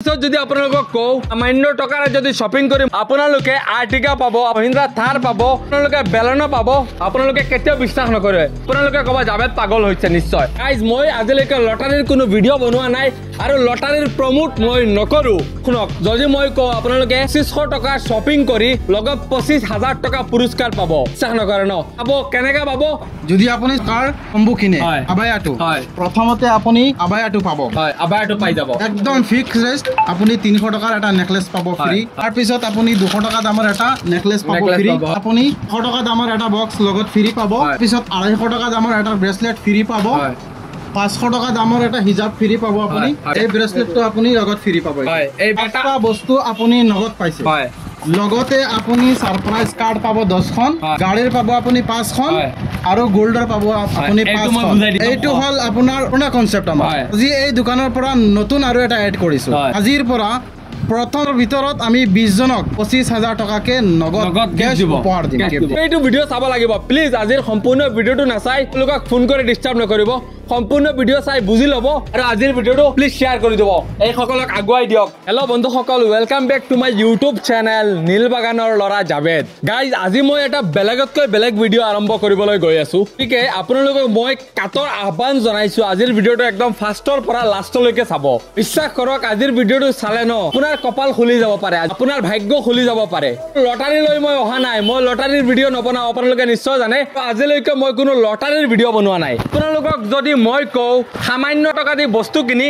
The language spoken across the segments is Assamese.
যদি আপোনালোকক কওঁ সামান্য টকাৰে যদি শ্বপিং কৰি আপোনালোকে আৰ্টিকা পাব, মহিন্দ্ৰা থাৰ পাব, আপোনালোকে বেলনো পাব, আপোনালোকে কেতিয়াও বিশ্বাস নকৰে। আপোনালোকে ক'ব জাভেদ পাগল হৈছে। নিশ্চয় গাইজ, মই আজিলৈকে লটাৰীৰ কোনো ভিডিঅ' বনোৱা নাই আৰু লটাৰীৰ প্ৰমোট মই নকৰোঁ। শুনক, যদি মই কওঁ আপোনালোকে 2500 টকা শ্বপিং কৰি লগত 25,000 টকা পুৰস্কাৰ পাব, বিশ্বাস নকৰে ন? পাব কেনেকৈ পাব? যদি আপুনি কাৰ কম্বো কিনে আবায়াটো, প্ৰথমতে আপুনি আবায়াটো পাব। আবায়াটো পাই যাব একদম ফিক্স ৰেট। আপুনি 300 টকাৰ এটা নেকলেছ পাব ফ্ৰী। তাৰ পিছত আপুনি 200 টকা দামৰ এটা নেকলেছ পাব ফ্ৰী। আপুনি 100 টকা দামৰ এটা বক্স লগত ফ্ৰী পাব। পিছত 250 টকা দামৰ এটা ব্ৰেচলেট ফ্ৰী পাব। 500 টকা দামৰ এটা হিজাব ফ্ৰী পাব। আপুনি এই ব্ৰেচলেটটো আপুনি লগত ফ্ৰী পাব। এই এটা বস্তু আপুনি নগদ পাইছে। লগতে আপুনি সাৰপ্ৰাইজ কাৰ্ড পাব 10খন, গাড়ীৰ পাব আপুনি 5খন আৰু গোল্ডৰ পাব আপুনি 5খন। এইটো হল আপোনাৰ পুৰণা কনচেপ্ট আমাৰ। আজি এই দোকানৰ পৰা নতুন আৰু এটা এড কৰিছো। আজিৰ পৰা প্ৰথমৰ ভিতৰত আমি 20 জনক 25,000 টকাকে নগদ ক্যাশ উপহাৰ দিম। এইটো ভিডিঅ' চাব লাগিব প্লিজ। আজিৰ সম্পূৰ্ণ ভিডিঅ'টো নাচাই তেওঁলোকক ফোন কৰি ডিষ্টাৰ্ব নকৰিব। সম্পূৰ্ণ ভিডিঅ' চাই বুজি ল'ব আৰু আজিৰ ভিডিঅ'টো প্লিজ শ্বেয়াৰ কৰি দিব, এইসকলক আগুৱাই দিয়ক। হেল্ল' বন্ধুসকল, welcome back to my YouTube channel নীলবাগানৰ ল'ৰা জাভেদ। গাইজ, আজি মই এটা বেলেগতকৈ বেলেগ ভিডিঅ' আৰম্ভ কৰিবলৈ গৈ আছো। গতিকে আপোনালোকক মই কাটৰ আহ্বান জনাইছো, আজিৰ ভিডিঅ'টো একদম ফাৰ্ষ্টৰ পৰা লাষ্টলৈকে চাব। বিশ্বাস কৰক, আজিৰ ভিডিঅ'টো চালে ন আপোনাৰ কপাল খুলি যাব পাৰে, আপোনাৰ ভাগ্য খুলি যাব পাৰে। লটাৰী লৈ মই অহা নাই, মই লটাৰীৰ ভিডিঅ' নবনাওঁ, আপোনালোকে নিশ্চয় জানে। আজিলৈকে মই কোনো লটাৰীৰ ভিডিঅ' বনোৱা নাই। আপোনালোকক যদি মই কওঁ সামান্য টকা দি বস্তু কিনি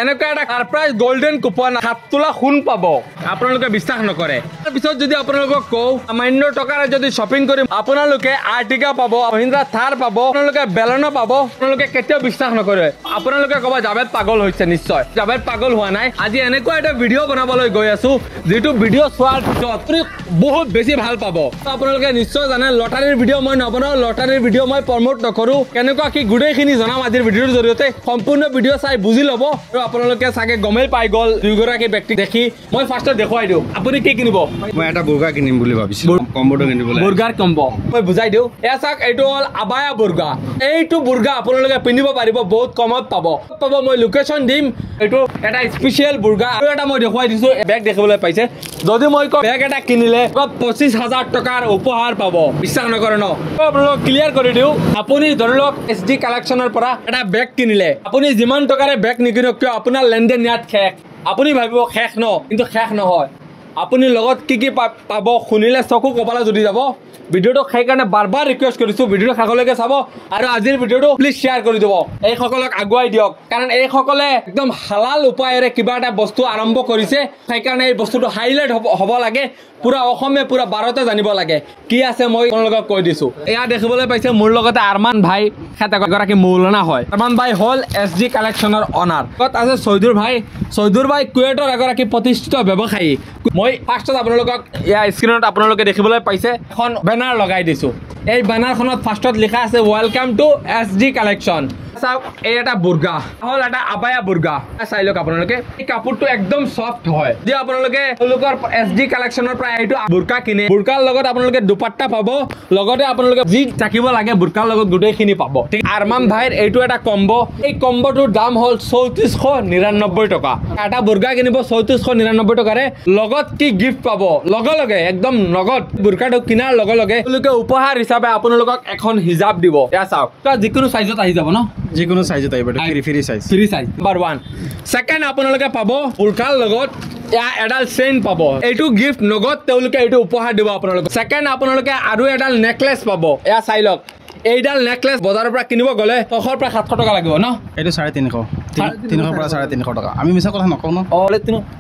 এনেকুৱা এটা সাৰপ্ৰাইজ গোল্ডেন কুপন 7 তোলা সোণ পাব, আপোনালোকে বিশ্বাস নকৰে। তাৰপিছত যদি আপোনালোকক কওঁ সামান্য টকাৰে যদি শ্বপিং কৰি আপোনালোকে আৰ্টিকা পাব, মহিন্দ্ৰা থাৰ পাব, আপোনালোকে বেলনো পাব, আপোনালোকে কেতিয়াও বিশ্বাস নকৰে। আপোনালোকে ক'ব জাভেদ পাগল হৈছে। নিশ্চয় জাভেদ পাগল হোৱা নাই। আজি এনেকুৱা এটা ভিডিঅ' বনাবলৈ গৈ আছো যিটো ভিডিঅ' চোৱাৰ পিছত আপুনি বহুত বেছি ভাল পাব। আপোনালোকে নিশ্চয় জানে লটাৰীৰ ভিডিঅ' মই নবনাওঁ, লটাৰীৰ ভিডিঅ' মই প্ৰমোট নকৰোঁ। কেনেকুৱা কি গোটেইখিনি জনাম আজিৰ ভিডিঅ'ৰ জৰিয়তে। সম্পূৰ্ণ ভিডিঅ' চাই বুজি ল'ব আৰু আপোনালোকে চাগে গমেই পাই গ'ল দুয়োগৰাকী ব্যক্তি দেখি। মই ফাৰ্ষ্টত দেখুৱাই দিওঁ, আপুনি কি কিনিব? মই এটা বুৰ্গা কিনিম বুলি ভাবিছিলো, কম্বোটো কিনিবলৈ। বুৰ্গাৰ কম্বো মই বুজাই দিওঁ। এয়া চাওক, এইটো হ'ল আবায়া বুৰ্গা। এইটো বুৰ্গা আপোনালোকে পিন্ধিব পাৰিব, বহুত কমত পাব। মই লোকেশ্যন দিম। এইটো এটা স্পেচিয়েল বুৰ্গা। আৰু এটা মই দেখুৱাই দিছো, বেগ দেখিবলৈ পাইছে। যদি মই কওঁ বেগ এটা কিনিলে 25,000 টকাৰ উপহাৰ পাব, বিশ্বাস নকৰে ন? আপোনালোকক ক্লিয়াৰ কৰি দিওঁ। আপুনি ধৰি লওক SD কালেকশ্যনৰ পৰা এটা বেগ কিনিলে, আপুনি যিমান টকাৰে বেগ নিকিনক কিয় আপোনাৰ লেনদেন ইয়াত শেষ। আপুনি ভাবিব শেষ ন, কিন্তু শেষ নহয়। আপুনি লগত কি কি পাব শুনিলে চকু কপালে জুৰি যাব। ভিডিঅ'টো সেইকাৰণে বাৰ বাৰ ৰিকুৱেষ্ট কৰিছোঁ, ভিডিঅ'টো শেষলৈকে চাব আৰু আজিৰ ভিডিঅ'টো প্লিজ শ্বেয়াৰ কৰি দিব, এইসকলক আগুৱাই দিয়ক। কাৰণ এইসকলে একদম হালাল উপায়েৰে কিবা এটা বস্তু আৰম্ভ কৰিছে, সেইকাৰণে এই বস্তুটো হাইলাইট হ'ব লাগে। পুৰা অসমে পুৰা ভাৰতে জানিব লাগে কি আছে। মই আপোনালোকক কৈ দিছোঁ। এয়া দেখিবলৈ পাইছে মোৰ লগতে আৰমান ভাই, এগৰাকী মৌলানা হয়। আৰমান ভাই হ'ল SD কালেকশ্যনৰ অনাৰ। তাত আছে চৈদুৰ ভাই। চৈদুৰ ভাই কুৱেটৰ এগৰাকী প্ৰতিষ্ঠিত ব্যৱসায়ী। মই ফাৰ্ষ্টত আপোনালোকক এয়া স্ক্ৰীণত আপোনালোকে দেখিবলৈ পাইছে এখন বেনাৰ লগাই দিছোঁ। এই বেনাৰখনত ফাৰ্ষ্টত লিখা আছে ৱেলকাম টু SD কালেকশ্যন। চাওক, এই এটা বুৰ্গা হ'ল, এটা আবায়া বুৰ্গা। চাই লওক আপোনালোকে, এই কাপোৰটো একদম চফ্ট হয়। যদি আপোনালোকে তেওঁলোকৰ SD কালেকশ্যনৰ পৰা এইটো বুৰ্কা কিনে, বুৰ্কাৰ লগত আপোনালোকে দুপাট্টা পাব, লগতে আপোনালোকে যি থাকিব লাগে বুৰ্কাৰ লগত গোটেইখিনি পাব। ঠিক, আৰমান ভাইৰ এইটো এটা কম্বো। এই কম্বোটোৰ দাম হ'ল 3499 টকা। এটা বুৰ্গা কিনিব 3499 টকাৰে, লগত কি গিফ্ট পাব লগে লগে, একদম নগদ। বুৰ্কাটো কিনাৰ লগে লগে তেওঁলোকে উপহাৰ হিচাপে আপোনালোকক এখন হিজাব দিব। এয়া চাওক, যিকোনো চাইজত আহি যাব ন, যিকোনো চাইজত আহিব। Free size number 1। ছেকেণ্ড, আপোনালোকে পাব বুৰ্কাৰ লগত এডাল চেইন পাব। এইটো গিফ্ট নগদ, তেওঁলোকে এইটো উপহাৰ দিব আপোনালোকক। ছেকেণ্ড, আপোনালোকে আৰু এডাল নেকলেছ পাব। এয়া চাই লওক, এইডাল নেকলেছ বজাৰৰ পৰা কিনিব গ'লে 600 পৰা 700 টকা লাগিব ন? এইটো 350, 300 পৰা 350 টকা। আমি মিছা কথা নকওঁ ন।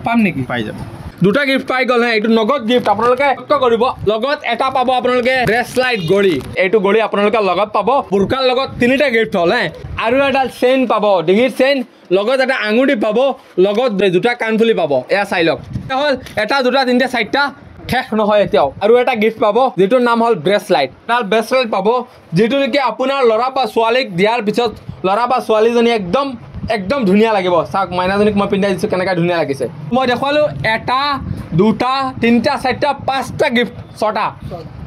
পাম নেকি? পাই যাব। দুটা গিফ্ট পাই গ'ল হে, এইটো নগদ গিফ্ট। আপোনালোকে কৰিব লগত এটা পাব আপোনালোকে ব্ৰেচলাইট ঘড়ী। এইটো ঘড়ী আপোনালোকে লগত পাব। বুৰ্কাৰ লগত 3টা গিফ্ট হ'ল হে। আৰু এডাল চেইন পাব, ডিঙিৰ চেইন, লগত এটা আঙুঠি পাব, লগত 2টা কাণফুলি পাব। এয়া চাই লওক, হ'ল 1, 2, 3, 4টা শেষ নহয় এতিয়াও। আৰু এটা গিফ্ট পাব যিটোৰ নাম হ'ল ব্ৰেচলাইট। এডাল ব্ৰেচলাইট পাব যিটো নেকি আপোনাৰ ল'ৰা বা ছোৱালীক দিয়াৰ পিছত ল'ৰা বা ছোৱালীজনী একদম ধুনীয়া লাগিব। চাওক, মাইনাজনীক মই পিন্ধাই দিছোঁ, কেনেকৈ ধুনীয়া লাগিছে। মই দেখুৱালোঁ 1, 2, 3, 4, 5টা গিফ্ট, 6টা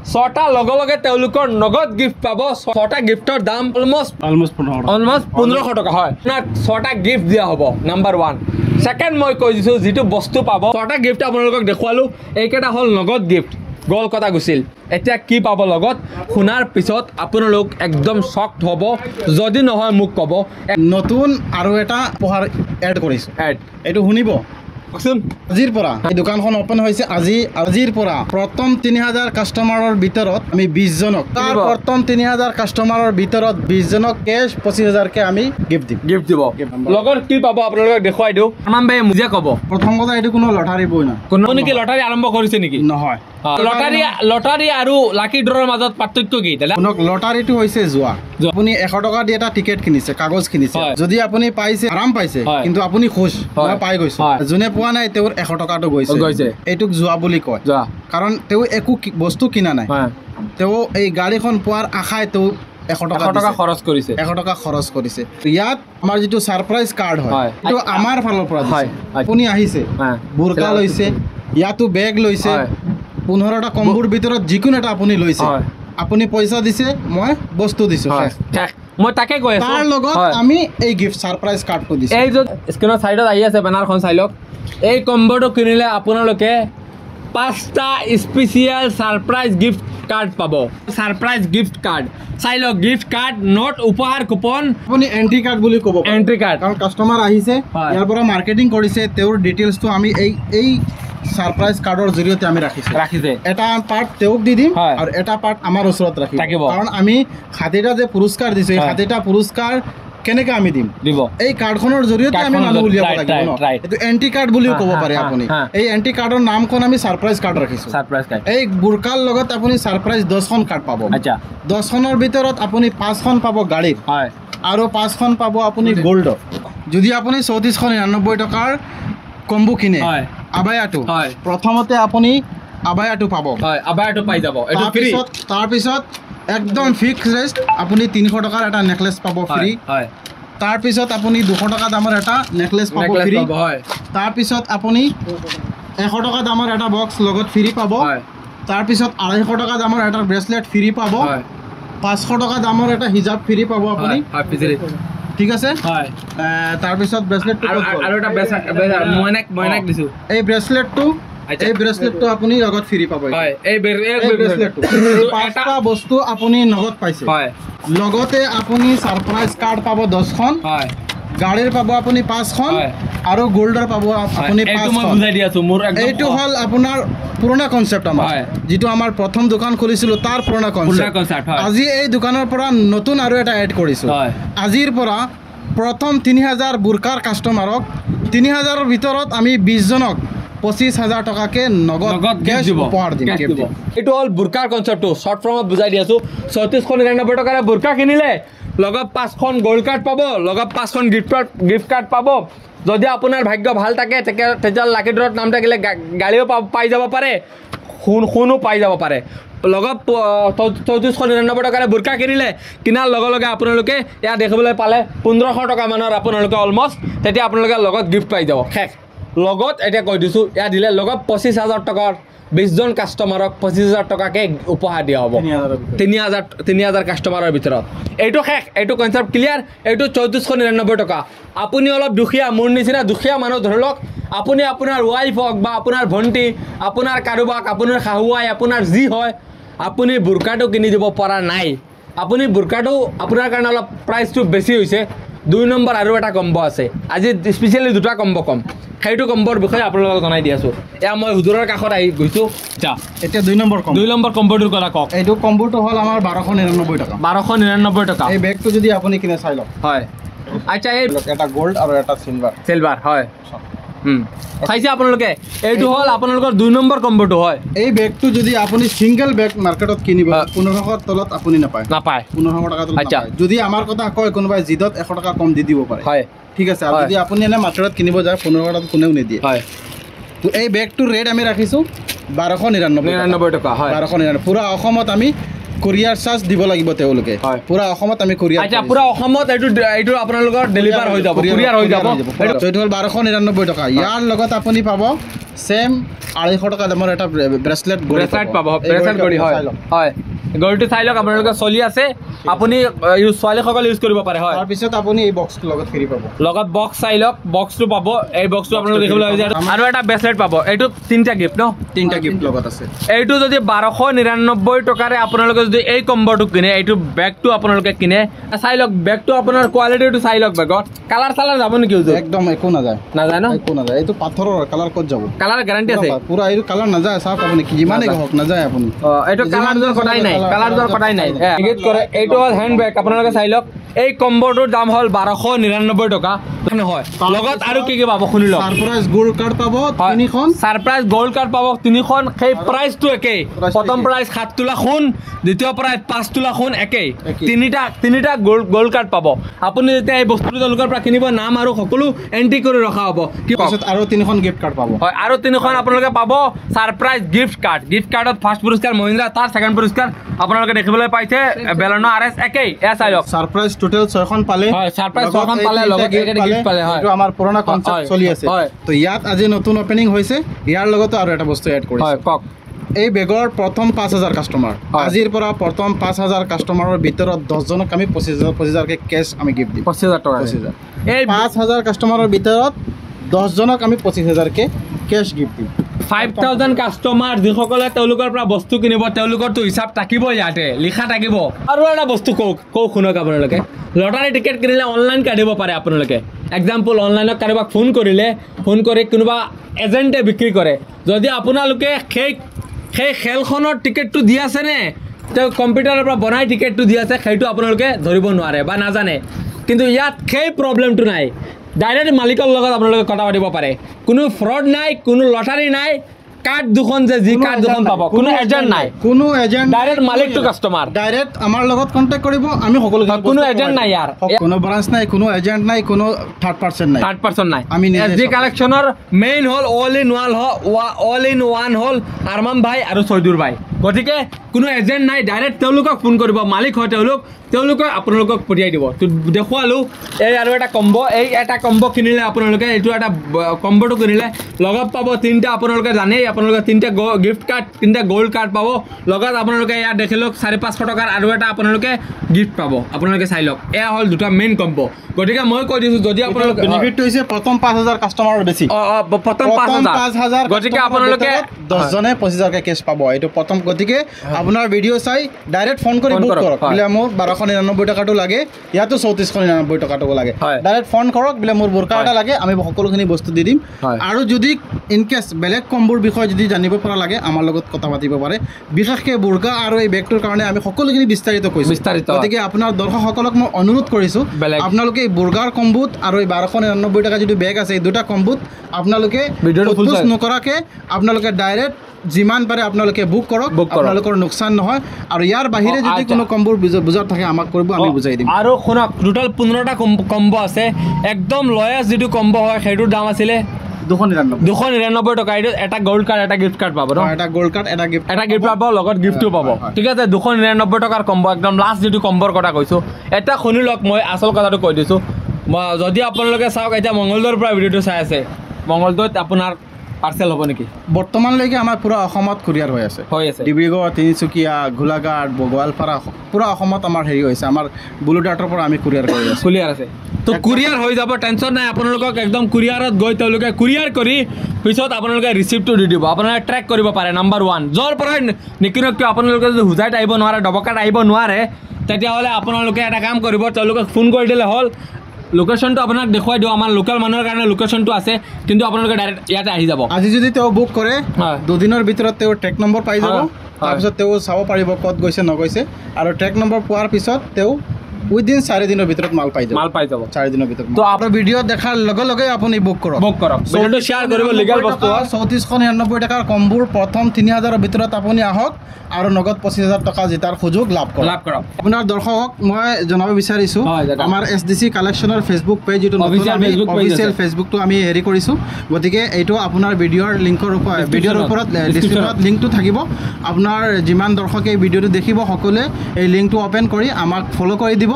ছটা লগে লগে তেওঁলোকৰ নগদ গিফ্ট পাব ছটা গিফ্টৰ দাম অলমোষ্ট 1500 টকা হয় আপোনাক ছটা গিফ্ট দিয়া হ'ব নাম্বাৰ 1 সেকেন্ড মই কৈ দিছো যেটো বস্তু পাব ছটা গিফ্ট আপোনালোকক দেখুৱালো এইকেইটা হ'ল নগদ গিফ্ট গল কথা গুছিল এতিয়া কি পাব লগত শুনাৰ পিছত আপোনালোক একদম শকড হ'ব যদি নহয় মোক ক'ব নতুন আৰু এটা উপহাৰ এড কৰিছো এড এইটো শুনিব কওকচোন আজিৰ পৰা এই দোকানখন ওপেন হৈছে আজিৰ পৰা প্ৰথম 3000 কাস্টমাৰৰ ভিতৰত আমি 20 জনক তাৰ প্ৰথম 3000 কাস্টমাৰৰ ভিতৰত 20 জনক কেশ 25000 কে আমি গিফ্ট দিব লগৰ কি পাব আপোনালোকক দেখুৱাই দিও আমান ভাই মুজে ক'ব প্ৰথম কথা এইটো কোনো লটাৰী বই না কোনো কি লটাৰী আৰম্ভ কৰিছে নেকি নহয় লটাৰী আৰু লাকি ড্ৰৰ মাজত পাৰ্থক্য কি তেলা আপোনাক লটাৰীটো হৈছে যোৱা আপুনি 100 টকা দি এটা টিকেট কিনিছে কাগজ কিনিছে যদি আপুনি পাইছে আৰাম পাইছে কিন্তু আপুনি খুশ মই পাই গৈছো জুনে পোৱা নাই তেওঁৰ 100 টকাটো গৈছে এইটোক যোৱা বুলি কয় কাৰণ তেওঁ একো বস্তু কিনা নাই তেওঁ এই গাড়ীখন পোৱাৰ আশাই তেওঁ 100 টকা খৰচ কৰিছে ইয়াত আমাৰ যেটো সাৰপ্ৰাইজ কাৰ্ড হয় এটো আমাৰ ফালৰ পৰা দিছে আপুনি আহিছে বুৰকা লৈছে ইয়াতো বেগ লৈছে 15টা কম্বোৰ ভিতৰত যিকোনো এটা আপুনি লৈছে আপুনি পইচা দিছে মই বস্তু দিছো মই তাকে কৈ আছো তাৰ লগত আমি এই গিফট সাৰপ্ৰাইজ কাৰ্ডটো দিছো এই যে স্ক্ৰিনৰ সাইডত আহি আছে বেনাৰখন চাই লওক এই কম্বোটো কিনিলে আপোনালোকে 5টা স্পেশাল সারপ্রাইজ গিফট কার্ড পাবো সারপ্রাইজ গিফট কার্ড চাই লওক গিফট কার্ড নট উপহার কুপন আপুনি এন্ট্রি কার্ড বুলি ক'ব এন্ট্রি কার্ড কারণ কাস্টমার আহিছে ইয়াৰ পৰা মাৰ্কেটিং কৰিছে তেওঁৰ ডিটেইলছটো আমি এই সাৰপ্ৰাইজ কাৰ্ডৰ জৰিয়তে আমি ৰাখিছে এটা পাৰ্ট তেওঁক দি দিম আৰু এটা পাৰ্ট আমাৰ ওচৰত ৰাখিব কাৰণ আমি খাতিটা যে পুৰস্কাৰ দিছো এই খাতিটা পুৰস্কাৰ কেনেকৈ আমি দিম এই কাৰ্ডখনৰ জৰিয়তে আমি মানুহ উলিয়াব লাগিব এটো এন্ট্ৰি কাৰ্ড বুলিও ক'ব পাৰে আপুনি এই এন্ট্ৰি কাৰ্ডৰ নামখন আমি সাৰপ্ৰাইজ কাৰ্ড ৰাখিছো এই বুৰকাৰ লগত আপুনি সাৰপ্ৰাইজ 10খন কাৰ্ড পাব আচ্ছা 10খনৰ ভিতৰত আপুনি 5খন পাব গাড়ীৰ আৰু 5খন পাব আপুনি গোল্ড যদি আপুনি 3499 টকাৰ কম্বো কিনে আবায়াটো প্ৰথমতে আপুনি আবায়াটো পাব আবায়াটো পাই যাব এটো ফ্ৰী তাৰ পিছত একদম ফিক্স ৰেট আপুনি 300 টকাৰ এটা নেকলেস পাব ফ্ৰী তাৰ পিছত আপুনি 200 টকা দামৰ এটা নেকলেস পাব ফ্ৰী তাৰ পিছত আপুনি 100 টকা দামৰ এটা বক্স লগত ফ্ৰী পাব তাৰ পিছত 250 টকা দামৰ এটা ব্ৰেসলেট ফ্ৰী পাব 500 টকা দামৰ এটা হিজাব ফ্ৰী পাব আপুনি ঠিক আছে তাৰ পিছত ব্ৰেসলেটটো আৰু এটা ময়নাক দিছো এই ব্ৰেসলেটটো আপুনি লগত ফ্ৰী পাব এই ব্ৰেসলেটটো পাঁচটা বস্তু আপুনি নগদ পাইছে লগতে আপুনি সাৰপ্ৰাইজ কাৰ্ড পাব 10খন গাড়ীৰ পাব আপুনি 5খন আৰু গোল্ডৰ পাব আপুনি 5খন বুজাই দি আছো মোৰ একদম এইটো হল আপোনাৰ পুৰণা কনসেপ্ট আমাৰ যেটো আমাৰ প্ৰথম দোকান খুলিছিল তাৰ পুৰণা কনসেপ্ট আজি এই দোকানৰ পৰা নতুন আৰু এটা এড কৰিছো আজিৰ পৰা প্ৰথম 3000 বুৰকাৰ কাস্টমাৰক 3000ৰ ভিতৰত আমি 20 জনক 25000 টকাকে নগদ ক্যাশ উপহাৰ দিম এটো হল বুৰকাৰ কনসেপ্ট শৰ্ট ফৰ্মত বুজাই দি আছো 3499 টকাৰে বুৰকা কিনিলে লগত 5খন গোল্ড কাৰ্ড পাব লগত 5খন গিফট কাৰ্ড পাব যদি আপোনাৰ ভাগ্য ভাল থাকে তেতিয়া লাকি ড্ৰত নাম থাকিলে গাড়ীও পাই যাব পাৰে খুনো পাই যাব পাৰে লগত 3499 টকাৰে বুৰকা কিনিলে কিনাৰ লগে লগে আপোনালোকে ইয়া দেখিবলৈ পালে 1500 টকা মানৰ আপোনালোকে অলমোস্ট তেতিয়া আপোনালোকে লগত গিফট পাই যাব শেষ লগত এটা কৈ দিছো ইয়া দিলে লগত 25000 টকাৰ 20 জন কাস্টমাৰক 25000 টকাকে উপহাৰ দিয়া হ'ব 3000 কাস্টমাৰৰ ভিতৰত এইটো শেষ এইটো কনসেপ্ট ক্লিয়াৰ এইটো 3499 টকা আপুনি অলপ দুখিয়া মোৰ নিচিনা দুখিয়া মানুহ ধৰলক আপুনি আপোনাৰ ওয়াইফ হক বা আপোনাৰ ভন্টি আপোনাৰ কাৰোবাক আপোনাৰ খাহুৱাই আপোনাৰ যি হয় আপুনি বুৰকাটো কিনি দিব পৰা নাই আপুনি বুৰকাটো আপোনাৰ কাৰণে অলপ প্ৰাইচটো বেছি হৈছে 2 নম্বৰ আৰু এটা কম্বো আছে আজি স্পেশালি দুটা কম্বো কম সেইটো কম্বোৰ বিষয়ে আপোনালোকক জনাই দি আছো এয়া মই হুজুৰৰ কাষত আহি গৈছো যা এতিয়া 2 নম্বৰ কম্বোটোৰ কথা কওক এইটো কম্বোটো হল আমাৰ 1299 টকা 1299 টকা এই বেগটো যদি আপুনি কিনে চাই লওক হয় আচ্ছা এই এটা গোল্ড আৰু এটা সিলভাৰ হয় চাইছে আপোনালোকে এইটো হল আপোনালোকৰ 2 নম্বৰ কম্বোটো হয় এই বেগটো যদি আপুনি সিঙ্গেল বেগ মাৰ্কেটত কিনিব 1500 তলত আপুনি নাপায় 1500 টকা তলত নাপায় যদি আমাৰ কথা কয় কোনোবাই জিদত 100 টকা কম দি দিব পাৰে হয় ঠিক আছে আৰু যদি আপুনি এনে মাৰ্কেটত কিনিব যায় 1500 টকা কোনেও নিদিয়ে হয় তো এই বেগটোৰ ৰেট আমি ৰাখিছো 1299 টকা হয় 1299 পুৰা অসমত আমি কোৰিয়াৰ চাৰ্জ দিব লাগিব তেওঁলোকে পুৰা অসমত আমি কোৰিয়াৰ আচ্ছা পুৰা অসমত এইটো আপোনালোকৰ ডেলিভাৰ হৈ যাব কোৰিয়াৰ হৈ যাব এইটো হল 1299 টকা ইয়াৰ লগত আপুনি পাব সেম 250 টকা দামৰ এটা ব্ৰেসলেট পাব ব্ৰেসলেট গড়ি হয় হয় গড়িটো চাই লওক আপোনালোকে চলি আছে আপুনি ছোৱালীসকল ইউজ কৰিব পাৰে হয় তাৰ পিছত আপুনি এই বক্সটো লগত ফ্ৰী পাব লগত বক্স চাই লওক বক্সটো পাব এই বক্সটো আপোনালোকে দেখিবলৈ পাইছে আৰু এটা ব্ৰেসলেট পাব এইটো তিনটা গিফট ন তিনটা গিফট লগত আছে এইটো যদি 1299 টকাৰে আপোনালোকে যদি এই কম্বোটো কিনে এইটো বেগটো আপোনালোকে কিনে চাই লওক বেগটো আপোনাৰ কোৱালিটিটো চাই লওক বেগত কালাৰ চালাৰ যাব নেকি একদম একো নাযায় ন একো নাযায় এইটো পাথৰৰ কালাৰ ক'ত যাব কালাৰ গ্যাৰান্টি আছে পুৰা এইটো কালাৰ নাযায় চাওক আপুনি যিমানে হওক নাযায় আপুনি এইটো কালাৰ জৰ কটাই নাই কালাৰ জৰ কটাই নাই গিফট কৰে এইটো হ'ল হ্যান্ড বেগ আপোনালোকে চাই লওক এই কম্বোটোৰ দাম হ'ল 1299 টকা নহয় লগত আৰু কি কি পাব শুনি লওক সাৰপ্ৰাইজ গোল্ড কাৰ্ড পাব 3খন সাৰপ্ৰাইজ গোল্ড কাৰ্ড পাব 3খন সেই প্ৰাইসটো একেই প্ৰথম প্ৰাইস 7 তোলা খুন দ্বিতীয় প্ৰাইস 5 তোলা খুন একেই তিনিটা গোল্ড কাৰ্ড পাব আপুনি যেতিয়া এই বস্তুটো তেওঁলোকৰ পৰা কিনিব নাম আৰু সকলো এন্ট্ৰি কৰি ৰখা হ'ব কি পাছত আৰু 3খন গিফট কাৰ্ড পাব হয় আৰু 3খন আপোনালোকে পাব সাৰপ্ৰাইজ গিফট কাৰ্ডত ফাৰ্ষ্ট পুৰস্কাৰ মহিন্দ্ৰা তাৰ সেকেন্ড পুৰস্কাৰ আপোনালোকে দেখিবলৈ পাইছে বেলনো আৰএস একেই এ চাই লওক সাৰপ্ৰাইজ টোটাল 6খন পালে হয় সাৰপ্ৰাইজ 6খন পালে লগত এটা গিফট পালে হয় এটো আমাৰ পুৰণা কনসেপ্ট চলি আছে তো ইয়াত আজি নতুন ওপেনিং হৈছে ইয়াৰ লগত আৰু এটা বস্তু এড কৰিছে হয় কক এই বেগৰ প্ৰথম 5000 কাস্টমাৰ আজিৰ পৰা প্ৰথম 5000 কাস্টমাৰৰ ভিতৰত 10 জনক আমি 25000 কে কেশ আমি গিফট দিম 25000 টকা 25000 এই 5000 কাস্টমাৰৰ ভিতৰত 10 জনক আমি 25000 কে কেশ গিফট দিম 5000 কাস্টমাৰ যিসকলে তেওঁলোকৰ পৰা বস্তু কিনিব তেওঁলোকৰটো হিচাপ থাকিব ইয়াতে লিখা থাকিব আৰু এটা বস্তু কও শুনক আপোনালোকে লটাৰী টিকেট কিনিলে অনলাইন কাটিব পাৰে আপোনালোকে এক্সাম্পল অনলাইনত কাৰোবাক ফোন কৰি কোনোবা এজেণ্টে বিক্ৰী কৰে যদি আপোনালোকে সেই খেলখনৰ টিকেটটো দি আছে নে তেওঁ কম্পিউটাৰৰ পৰা বনাই টিকেটটো দি আছে সেইটো আপোনালোকে ধৰিব নোৱাৰে বা নাজানে কিন্তু ইয়াত সেই প্ৰবলেমটো নাই ডাইৰেক্ট মালিকৰ লগত আপোনালোকে কথা পাতিব পাৰে কোনো ফ্ৰড নাই কোনো লটাৰী নাই কাৰ্ড দুখন যে জি কাৰ্ড দুখন পাব কোনো এজেন্ট নাই কোনো এজেন্ট ডাইৰেক্ট মালিকটো কাস্টমাৰ ডাইৰেক্ট আমাৰ লগত কন্টাক্ট কৰিব আমি সকলো কোনো এজেন্ট নাই ইয়াৰ কোনো ব্ৰাঞ্চ নাই কোনো এজেন্ট নাই কোনো থাৰ্ড পাৰসন নাই আমি এসডি কালেকশনৰ main hall all in one hall Arman ভাই আৰু সৈদুৰ ভাই গতিকে কোনো এজেন্ট নাই ডাইৰেক্ট তেওঁলোকক ফোন কৰিব মালিক হয় তেওঁলোকে আপোনালোকক পঠিয়াই দিব তো দেখুৱালো এই আৰু এটা কম্বো কিনিলে আপোনালোকে এইটো এটা কম্বোটো কিনিলে লগত পাব তিনটা আপোনালোকে জানেই আপোনালোকে তিনটা গিফট কাৰ্ড তিনটা গোল্ড কাৰ্ড পাব লগত আপোনালোকে ইয়াত দেখিলক 550 টকাৰ আৰু এটা আপোনালোকে গিফট পাব আপোনালোকে চাই লওক এয়া হল দুটা মেইন কম্বো গতিকে মই কৈ দিছো যদি আপোনালোকে বেনিফিটটো হৈছে প্ৰথম 5000 কাস্টমাৰৰ বেছি প্ৰথম 5000 গতিকে আপোনালোকে 10 জনে 25000 কে কেশ পাব এইটো প্ৰথম গতিকে আপোনাৰ ভিডিও চাই ডাইৰেক্ট ফোন কৰি বুক কৰক বলে মোৰ 1299 টকাটো লাগে ইয়াতো 3499 টকাটো লাগে ডাইৰেক্ট ফোন কৰক বলে মোৰ বুৰকা এটা লাগে আমি সকলোখিনি বস্তু দি দিম আৰু যদি ইন কেস বেলেগ কম্বোৰ বিষয় যদি জানিব পৰা লাগে আমাৰ লগত কথা পাতিব পাৰে বিশেষকৈ বুৰকা আৰু এই বেগটোৰ কাৰণে আমি সকলোখিনি বিস্তাৰিত কৈছো গতিকে আপোনাৰ দৰ্শকসকলক মই অনুৰোধ কৰিছো আপোনালোকে এই বুৰগাৰ কম্বোত আৰু এই 1299 টকা যদি বেগ আছে এই দুটা কম্বোত আপোনালোকে ভিডিওটো ফুল নকৰাকে আপোনালোকে ডাইৰেক্ট যিমান পাৰে আপোনালোকে বুক কৰক আপোনালোকৰ নুকসান নহয় আৰু ইয়াৰ বাহিৰে যদি কোনো কম্বোৰ বুজাৰ থাকে আমাক কৰিব আমি বুজাই দিম আৰু শুনক টোটাল 15টা কম্বো আছে একদম লয়েষ্ট যেটো কম্বো হয় সেইটোৰ দাম আছিল 299 টকা এটা গোল্ড কাৰ্ড এটা গিফট কাৰ্ড পাব ন এটা গোল্ড কাৰ্ড এটা গিফট পাব লগত গিফটও পাব ঠিক আছে 299 টকাৰ কম্বো একদম লাষ্ট যেটো কম্বোৰ কথা কৈছো এটা শুনি লওক মই আসল কথাটো কৈ দিছো যদি আপোনালোকে চাওক এটা মংগলদৈৰ পৰা ভিডিওটো চাই আছে মংগলদৈত আপোনাৰ পাৰ্সেল হ'ব নেকি বৰ্তমানলৈকে আমাৰ পুৰা অসমত কুৰিয়াৰ হৈ আছে ডিব্ৰুগড় তিনিচুকীয়া গোলাঘাট গোৱালপাৰা পুৰা অসমত আমাৰ হেৰি হৈছে আমাৰ বুলুডাটৰ পৰা আমি কুৰিয়াৰ কৰি আছো কুৰিয়াৰ আছে তো কুৰিয়াৰ হৈ যাব টেনচন নাই আপোনালোকক একদম কুৰিয়াৰত গৈ তেওঁলোকে কুৰিয়াৰ কৰি পিছত আপোনালোকে ৰিচিপ্টটো দি দিব আপোনালোকে ট্ৰেক কৰিব পাৰে নাম্বাৰ 1 যৰ পৰা নিকিনক কিয় আপোনালোকে যদি হুজাইত আহিব নোৱাৰে ডবকাত আহিব নোৱাৰে তেতিয়াহ'লে আপোনালোকে এটা কাম কৰিব তেওঁলোকক ফোন কৰি দিলে হ'ল লোকেশনটো আপোনাক দেখুৱাই দিও আমাৰ লোকাল মানুহৰ কাৰণে লোকেশনটো আছে কিন্তু আপোনালোকে ডাইৰেক্ট ইয়াতে আহি যাব আজি যদি তেও বুক কৰে দুদিনৰ ভিতৰত তেও ট্ৰেক নম্বৰ পাই যাব তাৰপিছত তেও চাব পাৰিব কত গৈছে নগৈছে আৰু ট্ৰেক নম্বৰ পোৱাৰ পিছত তেও উইদিন 4 দিনৰ ভিতৰত মাল পাই যাব 4 দিনৰ ভিতৰত তো আপোনাৰ ভিডিও দেখাৰ লগে লগে আপুনি বুক কৰক ভিডিওটো শেয়াৰ কৰিব লিগ্যাল বস্তু 3499 টকাৰ কম্বোৰ প্ৰথম 3000ৰ ভিতৰত আপুনি আহক আৰু নগদ 25000 টকা জিতাৰ সুযোগ লাভ কৰক আপোনাৰ দৰ্শকক মই জনাব বিচাৰিছো আমাৰ এসডিসি কালেকশনৰ ফেসবুক পেজ যেটো অফিশিয়াল ফেসবুকটো আমি হেৰি কৰিছো গতিকে এইটো আপোনাৰ ভিডিওৰ লিংকৰ ওপৰত ডেসক্ৰিপচনত লিংকটো থাকিব আপোনাৰ যিমান দৰ্শকে এই ভিডিওটো দেখিব সকলোৱে এই লিংকটো ওপেন কৰি আমাক ফলো কৰি দিব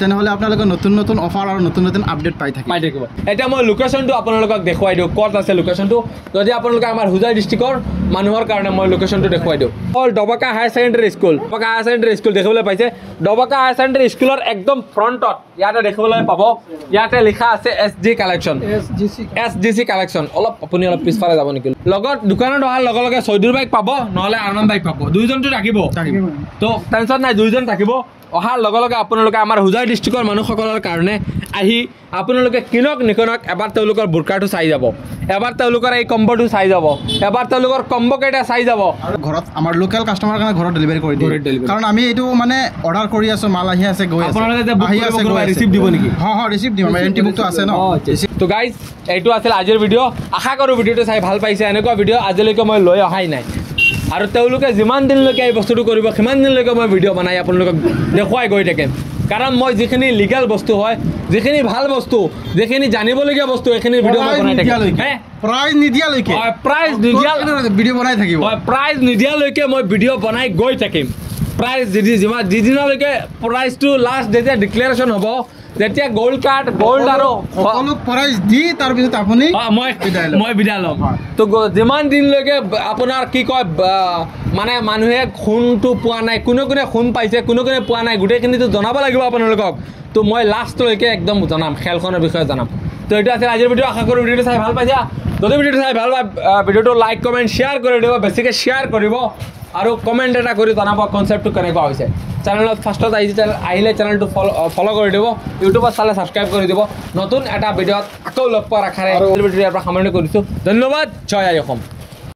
তেনেহ'লে আপোনালোকে নতুন নতুন অফাৰ আৰু নতুন নতুন আপডেট পাই থাকিব এতিয়া মই লোকেশ্যনটো আপোনালোকক দেখুৱাই দিওঁ ক'ত আছে লোকেশ্যনটো যদি আপোনালোকে আমাৰ হোজাই ডিষ্ট্ৰিক্টৰ মানুহৰ কাৰণে মই লোকেশ্যনটো দেখুৱাই দিওঁ অল ডবাকা হায়াৰ ছেকেণ্ডেৰী স্কুল দেখিবলৈ পাইছে ডবাকা হায়াৰ ছেকেণ্ডেৰী স্কুলৰ একদম ফ্ৰণ্টত ইয়াতে দেখিবলৈ পাব ইয়াতে লিখা আছে SGC কালেকশ্যন আপুনি অলপ পিছফালে যাব নেকি লগত দোকানত অহাৰ লগে লগে চৈদুৰ বাইক পাব নহ'লে আনন্দ বাইক পাব দুইজনটো থাকিব তো টেনশ্যন নাই দুইজন থাকিব অহাৰ লগে লগে আপোনালোকে আমাৰ হোজাই ডিষ্ট্ৰিক্টৰ মানুহসকলৰ কাৰণে আহি আপোনালোকে কিনক নিকিনক এবাৰ তেওঁলোকৰ বুৰকাটো চাই যাব এবাৰ তেওঁলোকৰ এই কম্বটো চাই যাব এবাৰ তেওঁলোকৰ কম্বকেইটা চাই যাব আৰু ঘৰত আমাৰ লোকেল কাষ্টমাৰ কাৰণে ঘৰত ডেলিভাৰী কৰি দিম কাৰণ আমি এইটো মানে অৰ্ডাৰ কৰি আছোঁ মাল আহি আছে গৈ আছে আপোনালোকে যে বুক কৰিব ৰিচিভ দিব নেকি ৰিচিভ দিম আমাৰ এণ্টি বুকটো আছে ন তো গাইজ এইটো আছিল আজিৰ ভিডিঅ' আশা কৰোঁ ভিডিঅ'টো চাই ভাল পাইছে এনেকুৱা ভিডিঅ' আজিলৈকে মই লৈ অহাই নাই আৰু তেওঁলোকে যিমান দিনলৈকে এই বস্তুটো কৰিব সিমান দিনলৈকে মই ভিডিঅ' বনাই আপোনালোকক দেখুৱাই গৈ থাকিম কাৰণ মই যিখিনি লিগেল বস্তু হয় যিখিনি ভাল বস্তু যিখিনি জানিবলগীয়া বস্তু এইখিনি ভিডিঅ' মই বনাই থাকিম প্ৰাইজ নিদিয়ালৈকে প্ৰাইজ নিদিয়ালৈকে মই ভিডিঅ' বনাই গৈ থাকিম প্ৰাইজ যিদিনলৈকে প্ৰাইজটো লাষ্ট যেতিয়া ডিক্লেৰেশ্যন হ'ব যেতিয়া গ'ল্ড কাৰ্ড গ'ল্ড আৰু সকলো প্ৰাইজ দি তাৰপিছত আপুনি মই বিদায় ল'ম তো যিমান দিনলৈকে আপোনাৰ কি কয় মানে মানুহে সোণটো পোৱা নাই কোনে সোণ পাইছে কোনে পোৱা নাই গোটেইখিনিতো জনাব লাগিব আপোনালোকক তো মই লাষ্টলৈকে একদম জনাম খেলখনৰ বিষয়ে জনাম তো এইটো আছিল আজিৰ ভিডিঅ' আশা কৰোঁ ভিডিঅ'টো চাই ভাল পাইছা যদি ভিডিঅ'টো চাই ভাল পায় ভিডিঅ'টো লাইক কমেণ্ট শ্বেয়াৰ কৰি দিব বেছিকৈ শ্বেয়াৰ কৰিব আৰু কমেণ্ট এটা কৰি জনাব কনচেপ্টটো কেনেকুৱা হৈছে চেনেলত ফাৰ্ষ্টত আহিলে চেনেলটো ফ'ল' কৰি দিব ইউটিউবত চালে ছাবস্ক্ৰাইব কৰি দিব নতুন এটা ভিডিঅ'ত আকৌ লগ পোৱাৰ আশাৰে ইয়াৰ পৰা সামৰণি কৰিছোঁ ধন্যবাদ জয় আই অসম